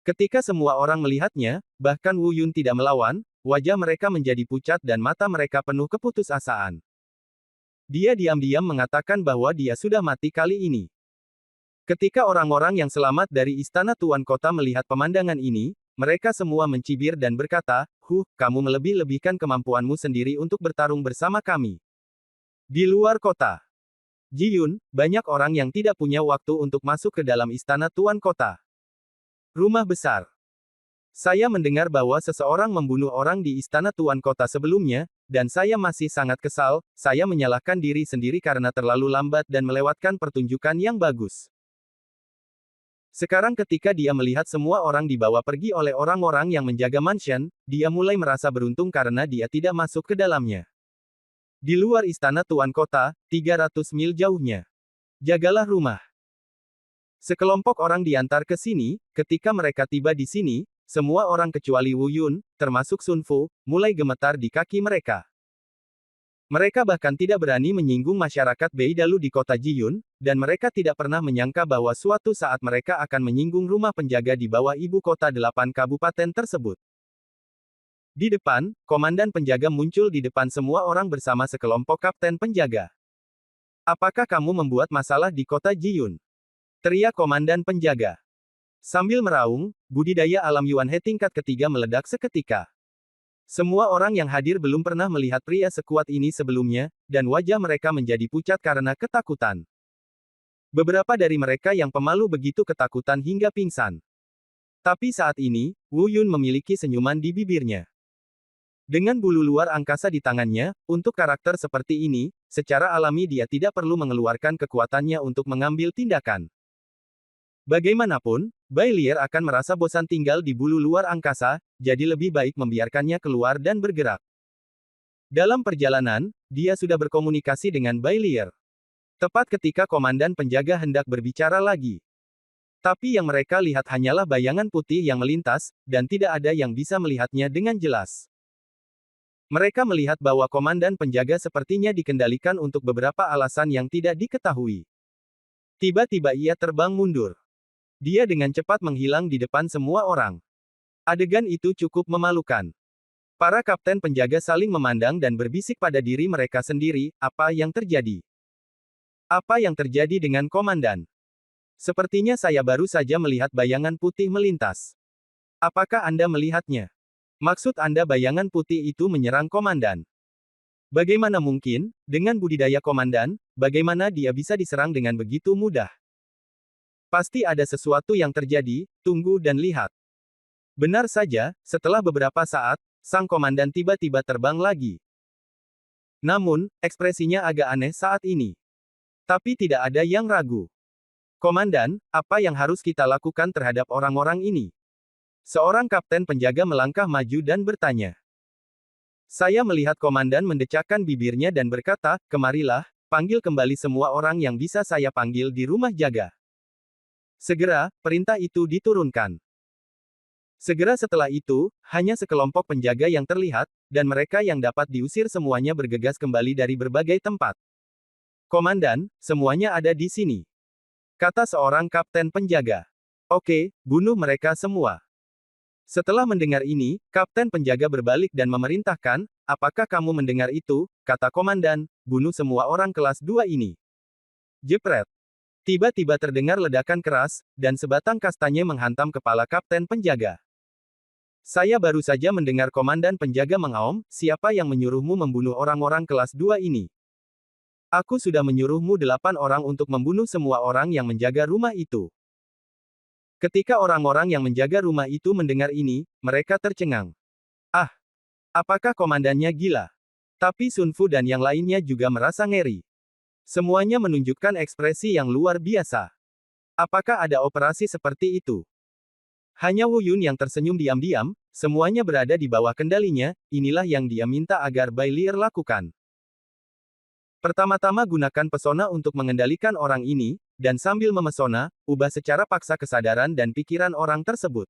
Ketika semua orang melihatnya, bahkan Wu Yun tidak melawan, wajah mereka menjadi pucat dan mata mereka penuh keputusasaan. Dia diam-diam mengatakan bahwa dia sudah mati kali ini. Ketika orang-orang yang selamat dari istana Tuan Kota melihat pemandangan ini, mereka semua mencibir dan berkata, kamu melebih-lebihkan kemampuanmu sendiri untuk bertarung bersama kami." Di luar kota, Ji Yun, banyak orang yang tidak punya waktu untuk masuk ke dalam istana Tuan Kota. Rumah besar. Saya mendengar bahwa seseorang membunuh orang di istana Tuan Kota sebelumnya, dan saya masih sangat kesal, saya menyalahkan diri sendiri karena terlalu lambat dan melewatkan pertunjukan yang bagus. Sekarang ketika dia melihat semua orang dibawa pergi oleh orang-orang yang menjaga mansion, dia mulai merasa beruntung karena dia tidak masuk ke dalamnya. Di luar istana Tuan Kota, 300 mil jauhnya. Jagalah rumah. Sekelompok orang diantar ke sini, ketika mereka tiba di sini, semua orang kecuali Wu Yun, termasuk Sun Fu, mulai gemetar di kaki mereka. Mereka bahkan tidak berani menyinggung masyarakat Beidalu di kota Jiyun, dan mereka tidak pernah menyangka bahwa suatu saat mereka akan menyinggung rumah penjaga di bawah ibu kota 8 kabupaten tersebut. Di depan, komandan penjaga muncul di depan semua orang bersama sekelompok kapten penjaga. "Apakah kamu membuat masalah di kota Jiyun?" teriak komandan penjaga. Sambil meraung, budidaya alam Yuanhe tingkat ketiga meledak seketika. Semua orang yang hadir belum pernah melihat pria sekuat ini sebelumnya, dan wajah mereka menjadi pucat karena ketakutan. Beberapa dari mereka yang pemalu begitu ketakutan hingga pingsan. Tapi saat ini, Wu Yun memiliki senyuman di bibirnya. Dengan bulu luar angkasa di tangannya, untuk karakter seperti ini, secara alami dia tidak perlu mengeluarkan kekuatannya untuk mengambil tindakan. Bagaimanapun, Bailier akan merasa bosan tinggal di bulu luar angkasa, jadi lebih baik membiarkannya keluar dan bergerak. Dalam perjalanan, dia sudah berkomunikasi dengan Bailier. Tepat ketika komandan penjaga hendak berbicara lagi. Tapi yang mereka lihat hanyalah bayangan putih yang melintas, dan tidak ada yang bisa melihatnya dengan jelas. Mereka melihat bahwa komandan penjaga sepertinya dikendalikan untuk beberapa alasan yang tidak diketahui. Tiba-tiba ia terbang mundur. Dia dengan cepat menghilang di depan semua orang. Adegan itu cukup memalukan. Para kapten penjaga saling memandang dan berbisik pada diri mereka sendiri, apa yang terjadi? Apa yang terjadi dengan komandan? Sepertinya saya baru saja melihat bayangan putih melintas. Apakah Anda melihatnya? Maksud Anda bayangan putih itu menyerang komandan? Bagaimana mungkin, dengan budidaya komandan, bagaimana dia bisa diserang dengan begitu mudah? Pasti ada sesuatu yang terjadi, tunggu dan lihat. Benar saja, setelah beberapa saat, sang komandan tiba-tiba terbang lagi. Namun, ekspresinya agak aneh saat ini. Tapi tidak ada yang ragu. Komandan, apa yang harus kita lakukan terhadap orang-orang ini? Seorang kapten penjaga melangkah maju dan bertanya. Saya melihat komandan mendecakkan bibirnya dan berkata, kemarilah, panggil kembali semua orang yang bisa saya panggil di rumah jaga. Segera, perintah itu diturunkan. Segera setelah itu, hanya sekelompok penjaga yang terlihat, dan mereka yang dapat diusir semuanya bergegas kembali dari berbagai tempat. Komandan, semuanya ada di sini. Kata seorang kapten penjaga. Oke, bunuh mereka semua. Setelah mendengar ini, kapten penjaga berbalik dan memerintahkan, apakah kamu mendengar itu, kata komandan, bunuh semua orang kelas 2 ini. Jepret. Tiba-tiba terdengar ledakan keras, dan sebatang kastanya menghantam kepala kapten penjaga. Saya baru saja mendengar komandan penjaga mengaum, siapa yang menyuruhmu membunuh orang-orang kelas 2 ini? Aku sudah menyuruhmu 8 orang untuk membunuh semua orang yang menjaga rumah itu. Ketika orang-orang yang menjaga rumah itu mendengar ini, mereka tercengang. Ah, apakah komandannya gila? Tapi Sun Fu dan yang lainnya juga merasa ngeri. Semuanya menunjukkan ekspresi yang luar biasa. Apakah ada operasi seperti itu? Hanya Wu Yun yang tersenyum diam-diam, semuanya berada di bawah kendalinya, inilah yang dia minta agar Bai Lier lakukan. Pertama-tama gunakan pesona untuk mengendalikan orang ini, dan sambil memesona, ubah secara paksa kesadaran dan pikiran orang tersebut.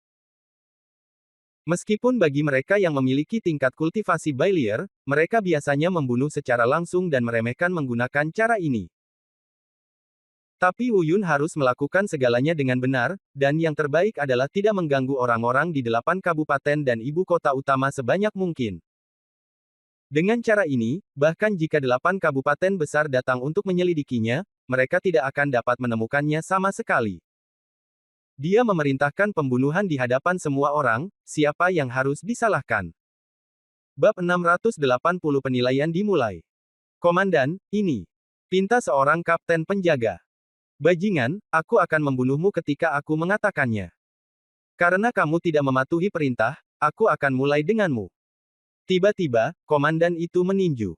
Meskipun bagi mereka yang memiliki tingkat kultivasi Bai Lier, mereka biasanya membunuh secara langsung dan meremehkan menggunakan cara ini. Tapi Wu Yun harus melakukan segalanya dengan benar, dan yang terbaik adalah tidak mengganggu orang-orang di 8 kabupaten dan ibu kota utama sebanyak mungkin. Dengan cara ini, bahkan jika 8 kabupaten besar datang untuk menyelidikinya, mereka tidak akan dapat menemukannya sama sekali. Dia memerintahkan pembunuhan di hadapan semua orang, siapa yang harus disalahkan. Bab 680 penilaian dimulai. Komandan, ini. Pinta seorang kapten penjaga. Bajingan, aku akan membunuhmu ketika aku mengatakannya. Karena kamu tidak mematuhi perintah, aku akan mulai denganmu. Tiba-tiba, komandan itu meninju.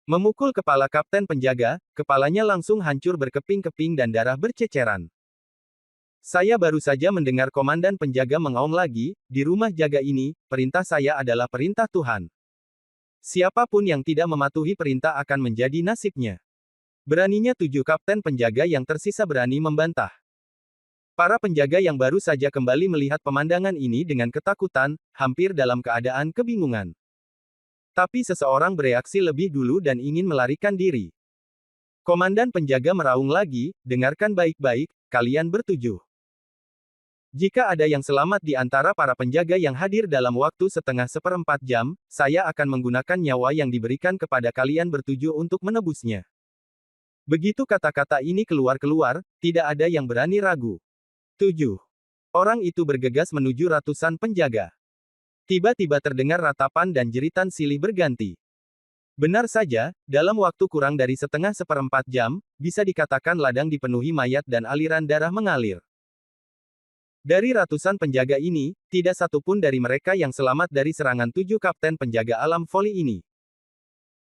Memukul kepala kapten penjaga, kepalanya langsung hancur berkeping-keping dan darah berceceran. Saya baru saja mendengar komandan penjaga mengaum lagi, di rumah jaga ini, perintah saya adalah perintah Tuhan. Siapapun yang tidak mematuhi perintah akan menjadi nasibnya. Beraninya 7 kapten penjaga yang tersisa berani membantah. Para penjaga yang baru saja kembali melihat pemandangan ini dengan ketakutan, hampir dalam keadaan kebingungan. Tapi seseorang bereaksi lebih dulu dan ingin melarikan diri. Komandan penjaga meraung lagi, dengarkan baik-baik, kalian bertujuh. Jika ada yang selamat di antara para penjaga yang hadir dalam waktu setengah seperempat jam, saya akan menggunakan nyawa yang diberikan kepada kalian bertujuh untuk menebusnya. Begitu kata-kata ini keluar-keluar, tidak ada yang berani ragu. 7. Orang itu bergegas menuju ratusan penjaga. Tiba-tiba terdengar ratapan dan jeritan silih berganti. Benar saja, dalam waktu kurang dari setengah seperempat jam, bisa dikatakan ladang dipenuhi mayat dan aliran darah mengalir. Dari ratusan penjaga ini, tidak satu pun dari mereka yang selamat dari serangan 7 kapten penjaga alam voli ini.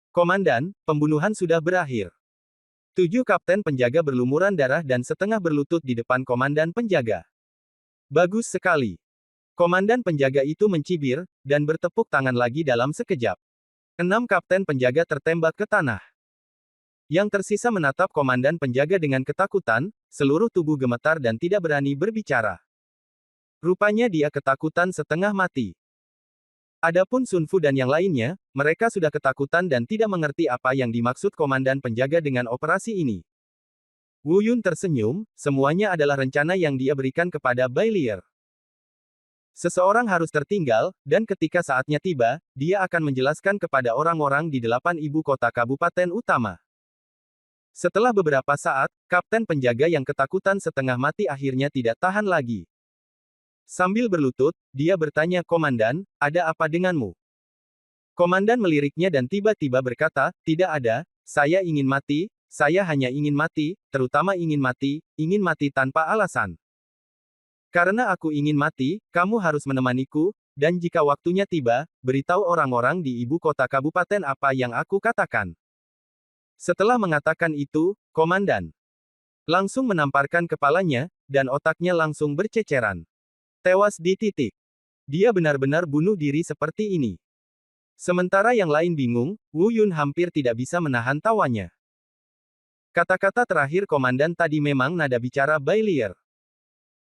Komandan, pembunuhan sudah berakhir. 7 kapten penjaga berlumuran darah dan setengah berlutut di depan komandan penjaga. Bagus sekali. Komandan penjaga itu mencibir, dan bertepuk tangan lagi dalam sekejap. 6 kapten penjaga tertembak ke tanah. Yang tersisa menatap komandan penjaga dengan ketakutan, seluruh tubuh gemetar dan tidak berani berbicara. Rupanya dia ketakutan setengah mati. Adapun Sun Fu dan yang lainnya, mereka sudah ketakutan dan tidak mengerti apa yang dimaksud komandan penjaga dengan operasi ini. Wu Yun tersenyum, semuanya adalah rencana yang dia berikan kepada Bai Lier. Seseorang harus tertinggal, dan ketika saatnya tiba, dia akan menjelaskan kepada orang-orang di 8 ibu kota kabupaten utama. Setelah beberapa saat, kapten penjaga yang ketakutan setengah mati akhirnya tidak tahan lagi. Sambil berlutut, dia bertanya, "Komandan, ada apa denganmu?" Komandan meliriknya dan tiba-tiba berkata, "Tidak ada, saya ingin mati, saya hanya ingin mati, terutama ingin mati tanpa alasan. Karena aku ingin mati, kamu harus menemaniku, dan jika waktunya tiba, beritahu orang-orang di ibu kota kabupaten apa yang aku katakan." Setelah mengatakan itu, komandan langsung menamparkan kepalanya, dan otaknya langsung berceceran. Tewas di titik. Dia benar-benar bunuh diri seperti ini. Sementara yang lain bingung, Wu Yun hampir tidak bisa menahan tawanya. Kata-kata terakhir komandan tadi memang nada bicara Bai Lier.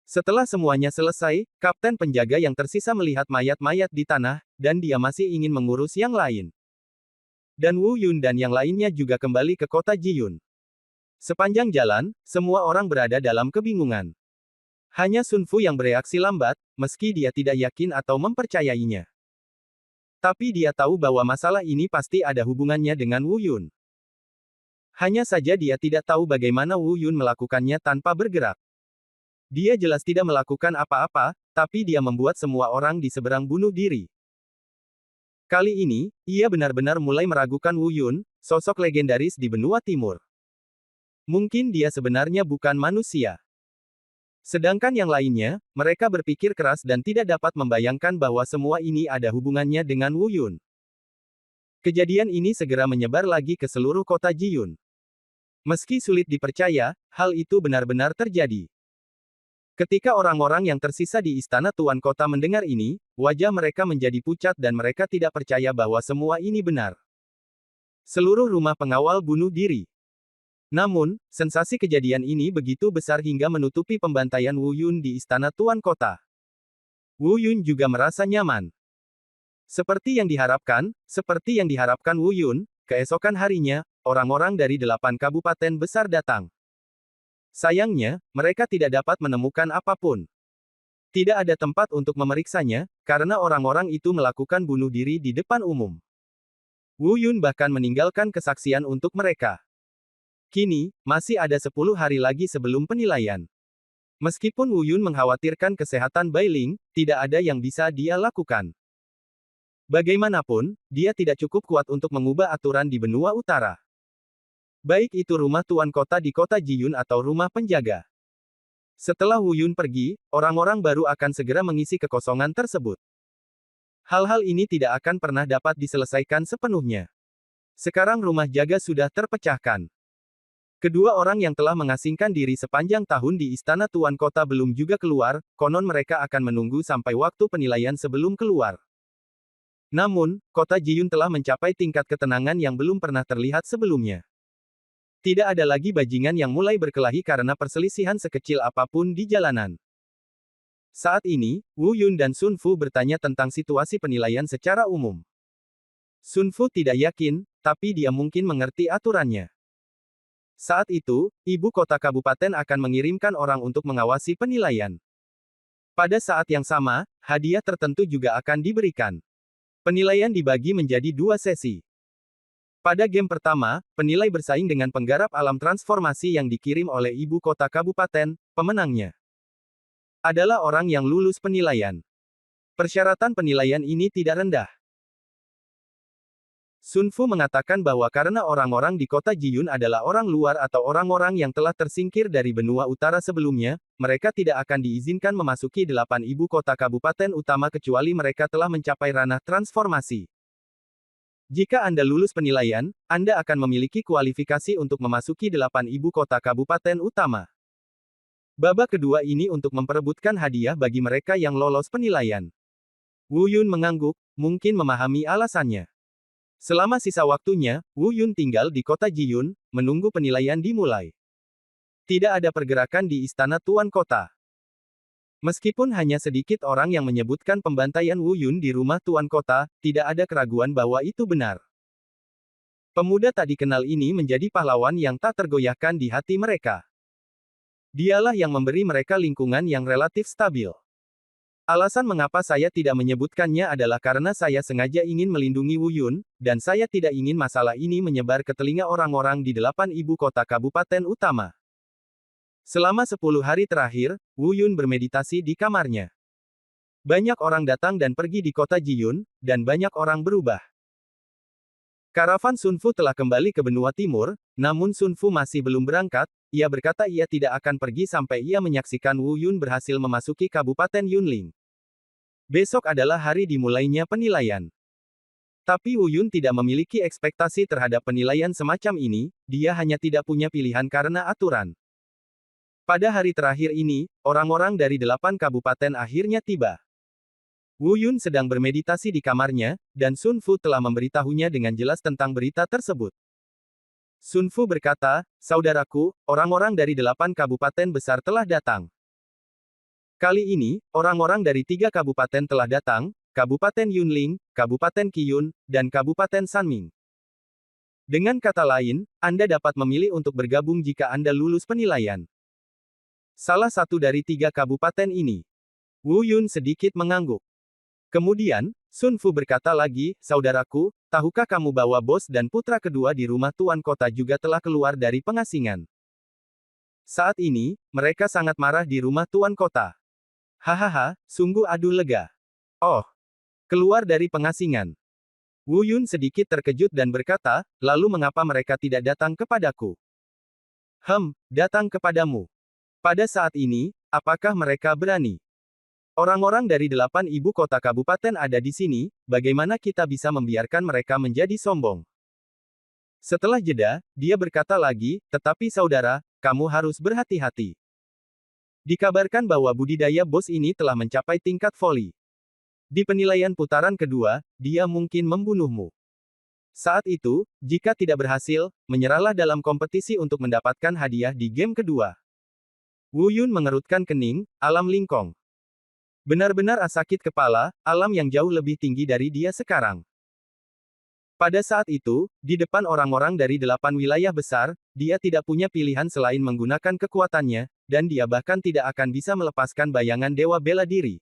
Setelah semuanya selesai, kapten penjaga yang tersisa melihat mayat-mayat di tanah, dan dia masih ingin mengurus yang lain. Dan Wu Yun dan yang lainnya juga kembali ke kota Jiyun. Sepanjang jalan, semua orang berada dalam kebingungan. Hanya Sun Fu yang bereaksi lambat, meski dia tidak yakin atau mempercayainya. Tapi dia tahu bahwa masalah ini pasti ada hubungannya dengan Wu Yun. Hanya saja dia tidak tahu bagaimana Wu Yun melakukannya tanpa bergerak. Dia jelas tidak melakukan apa-apa, tapi dia membuat semua orang di seberang bunuh diri. Kali ini, ia benar-benar mulai meragukan Wu Yun, sosok legendaris di benua timur. Mungkin dia sebenarnya bukan manusia. Sedangkan yang lainnya, mereka berpikir keras dan tidak dapat membayangkan bahwa semua ini ada hubungannya dengan Wu Yun. Kejadian ini segera menyebar lagi ke seluruh kota Jiyun. Meski sulit dipercaya, hal itu benar-benar terjadi. Ketika orang-orang yang tersisa di istana Tuan Kota mendengar ini, wajah mereka menjadi pucat dan mereka tidak percaya bahwa semua ini benar. Seluruh rumah pengawal bunuh diri. Namun, sensasi kejadian ini begitu besar hingga menutupi pembantaian Wu Yun di istana Tuan Kota. Wu Yun juga merasa nyaman. Seperti yang diharapkan Wu Yun, keesokan harinya, orang-orang dari 8 kabupaten besar datang. Sayangnya, mereka tidak dapat menemukan apapun. Tidak ada tempat untuk memeriksanya, karena orang-orang itu melakukan bunuh diri di depan umum. Wu Yun bahkan meninggalkan kesaksian untuk mereka. Kini, masih ada 10 hari lagi sebelum penilaian. Meskipun Wu Yun mengkhawatirkan kesehatan Bai Ling, tidak ada yang bisa dia lakukan. Bagaimanapun, dia tidak cukup kuat untuk mengubah aturan di benua utara. Baik itu rumah tuan kota di kota Jiyun atau rumah penjaga. Setelah Wu Yun pergi, orang-orang baru akan segera mengisi kekosongan tersebut. Hal-hal ini tidak akan pernah dapat diselesaikan sepenuhnya. Sekarang rumah jaga sudah terpecahkan. Kedua orang yang telah mengasingkan diri sepanjang tahun di istana tuan kota belum juga keluar, konon mereka akan menunggu sampai waktu penilaian sebelum keluar. Namun, kota Jiyun telah mencapai tingkat ketenangan yang belum pernah terlihat sebelumnya. Tidak ada lagi bajingan yang mulai berkelahi karena perselisihan sekecil apapun di jalanan. Saat ini, Wu Yun dan Sun Fu bertanya tentang situasi penilaian secara umum. Sun Fu tidak yakin, tapi dia mungkin mengerti aturannya. Saat itu, ibu kota kabupaten akan mengirimkan orang untuk mengawasi penilaian. Pada saat yang sama, hadiah tertentu juga akan diberikan. Penilaian dibagi menjadi 2 sesi. Pada game pertama, penilai bersaing dengan penggarap alam transformasi yang dikirim oleh ibu kota kabupaten, pemenangnya adalah orang yang lulus penilaian. Persyaratan penilaian ini tidak rendah. Sun Fu mengatakan bahwa karena orang-orang di kota Jiyun adalah orang luar atau orang-orang yang telah tersingkir dari benua utara sebelumnya, mereka tidak akan diizinkan memasuki 8 ibu kota kabupaten utama kecuali mereka telah mencapai ranah transformasi. Jika Anda lulus penilaian, Anda akan memiliki kualifikasi untuk memasuki 8 ibu kota kabupaten utama. Babak kedua ini untuk memperebutkan hadiah bagi mereka yang lolos penilaian. Wu Yun mengangguk, mungkin memahami alasannya. Selama sisa waktunya, Wu Yun tinggal di kota Jiyun, menunggu penilaian dimulai. Tidak ada pergerakan di istana Tuan Kota. Meskipun hanya sedikit orang yang menyebutkan pembantaian Wu Yun di rumah Tuan Kota, tidak ada keraguan bahwa itu benar. Pemuda tak dikenal ini menjadi pahlawan yang tak tergoyahkan di hati mereka. Dialah yang memberi mereka lingkungan yang relatif stabil. Alasan mengapa saya tidak menyebutkannya adalah karena saya sengaja ingin melindungi Wu Yun, dan saya tidak ingin masalah ini menyebar ke telinga orang-orang di 8 ibu kota kabupaten utama. Selama 10 hari terakhir, Wu Yun bermeditasi di kamarnya. Banyak orang datang dan pergi di kota Jiyun, dan banyak orang berubah. Karavan Sun Fu telah kembali ke benua timur, namun Sun Fu masih belum berangkat. Ia berkata ia tidak akan pergi sampai ia menyaksikan Wu Yun berhasil memasuki Kabupaten Yunling. Besok adalah hari dimulainya penilaian. Tapi Wu Yun tidak memiliki ekspektasi terhadap penilaian semacam ini, dia hanya tidak punya pilihan karena aturan. Pada hari terakhir ini, orang-orang dari 8 kabupaten akhirnya tiba. Wu Yun sedang bermeditasi di kamarnya, dan Sun Fu telah memberitahunya dengan jelas tentang berita tersebut. Sun Fu berkata, "Saudaraku, orang-orang dari 8 kabupaten besar telah datang. Kali ini, orang-orang dari 3 kabupaten telah datang, Kabupaten Yunling, Kabupaten Qiyun, dan Kabupaten Sanming. Dengan kata lain, Anda dapat memilih untuk bergabung jika Anda lulus penilaian. Salah satu dari 3 kabupaten ini." Wu Yun sedikit mengangguk. Kemudian, Sun Fu berkata lagi, "Saudaraku, tahukah kamu bahwa bos dan putra kedua di rumah Tuan Kota juga telah keluar dari pengasingan? Saat ini, mereka sangat marah di rumah Tuan Kota." Hahaha, sungguh adu lega. Oh, keluar dari pengasingan. Wu Yun sedikit terkejut dan berkata, "Lalu mengapa mereka tidak datang kepadaku?" Datang kepadamu. Pada saat ini, apakah mereka berani? Orang-orang dari 8 ibu kota kabupaten ada di sini, bagaimana kita bisa membiarkan mereka menjadi sombong? Setelah jeda, dia berkata lagi, "Tetapi saudara, kamu harus berhati-hati. Dikabarkan bahwa budidaya bos ini telah mencapai tingkat voli. Di penilaian putaran kedua, dia mungkin membunuhmu. Saat itu, jika tidak berhasil, menyerahlah dalam kompetisi untuk mendapatkan hadiah di game kedua." Wu Yun mengerutkan kening, alam lingkong. Benar-benar sakit kepala, alam yang jauh lebih tinggi dari dia sekarang. Pada saat itu, di depan orang-orang dari 8 wilayah besar, dia tidak punya pilihan selain menggunakan kekuatannya, dan dia bahkan tidak akan bisa melepaskan bayangan dewa bela diri.